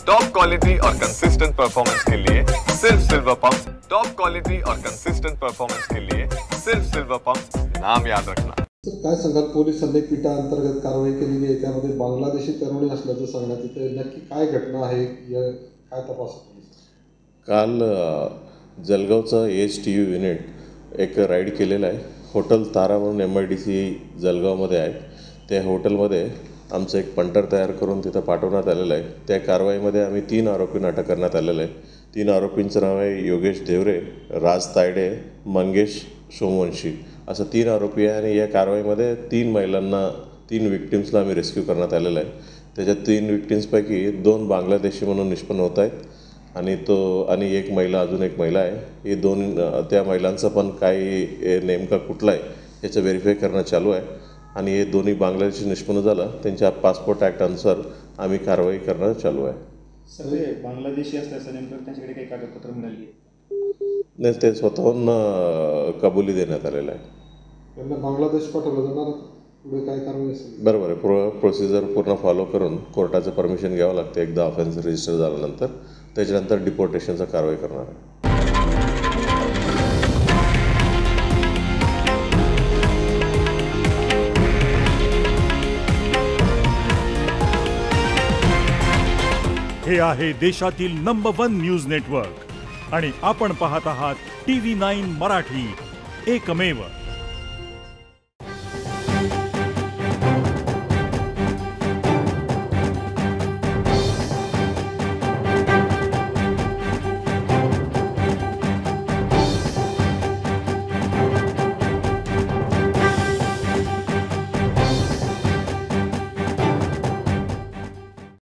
Top quality और consistent performance के लिए सिर्फ सिल्वर पंप्स। टॉप क्वालिटी और कंसिस्टेंट परफॉर्मेंस के लिए सिर्फ सिल्वर पंप्स, नाम याद रखना। काय सांगाल, पोलिसांनी पिटा अंतर्गत कारवाई केलेली आहे, त्यामध्ये बांगलादेशी तरुणी असल्याचं सांगण्यात येतं, नक्की काय घटना आहे, काय तपास? काल जळगावचं AHTU युनिट एक राईड केलेलं आहे. हॉटेल तारा म्हणून MIDC जळगावमध्ये आहे. त्या हॉटेलमध्ये आमचं एक पंटर तयार करून तिथं पाठवण्यात आलेलं आहे. त्या कारवाईमध्ये आम्ही 3 आरोपींना अटक करण्यात आलेलं आहे. 3 आरोपींचं नाव आहे योगेश देवरे, राज तायडे, मंगेश सोमवंशी, असं 3 आरोपी आहे. आणि या कारवाईमध्ये 3 विक्टिम्सला आम्ही रेस्क्यू करण्यात आलेलं आहे. त्याच्या 3 विक्टिम्सपैकी 2 बांगलादेशी म्हणून निष्पन्न होत आहेत आणि एक महिला, अजून एक महिला आहे. हे 2 त्या महिलांचं पण काही नेमका कुठला आहे याचं व्हेरीफाय करणं चालू आहे. आणि हे दोन्ही बांगलादेशी निष्पन्न झालं, त्यांच्या पासपोर्ट ॲक्ट अनुसार आम्ही कारवाई करणं चालू आहे. सगळे बांगलादेशी असल्याचं नेमकं त्यांच्याकडे काही कागदपत्र मिळाली नाही, ते स्वतःहून कबुली देण्यात आलेलं आहे. त्यांना बांगलादेश पाठवलं जाणार, पुढे काय कारवाई असेल? बरोबर आहे. प्रोसिजर पूर्ण फॉलो करून कोर्टाचं परमिशन घ्यावं लागतं. एकदा ऑफेन्स रजिस्टर झाल्यानंतर त्याच्यानंतर डिपोर्टेशनचा कारवाई करणार आहे. हे आहे देशातील नंबर 1 न्यूज नेटवर्क आणि आपण पाहत आहात TV9 मराठी, एकमेव.